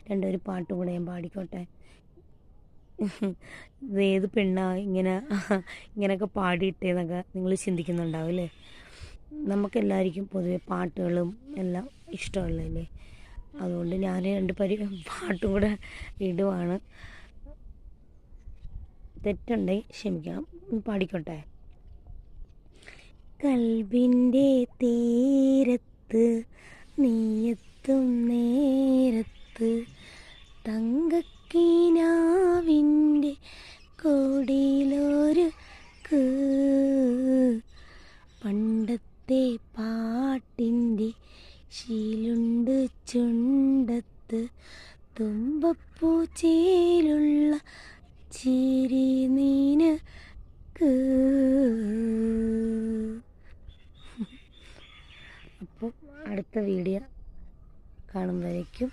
രണ്ടൊരു പാട്ടും കൂടെ ഞാൻ പാടിക്കോട്ടെ. ഇത് പെണ്ണാ ഇങ്ങനെയൊക്കെ പാടിയിട്ടേന്നൊക്കെ നിങ്ങൾ ചിന്തിക്കുന്നുണ്ടാവും അല്ലേ. നമുക്കെല്ലാവർക്കും പൊതുവെ പാട്ടുകളും എല്ലാം ഇഷ്ടമുള്ളതല്ലേ. അതുകൊണ്ട് ഞാൻ രണ്ട് പാട്ടും കൂടെ ഇടുവാണ്. തെറ്റുണ്ടെങ്കിൽ ക്ഷമിക്കണം. പാടിക്കോട്ടെ. കൽബിൻ്റെ തീരത്ത് നീയെത്തും നേരത്ത് തങ്കക്കിനാവിൻ്റെ കൊടിയിലൊരു പണ്ടത്തെ പാട്ടിൻ്റെ ശീലുണ്ട് ചുണ്ടത്ത് തുമ്പപ്പൂച്ചയിലുള്ള ചിരി നിനക്ക്. അപ്പോൾ അടുത്ത വീഡിയോ കാണുമ്പോഴേക്കും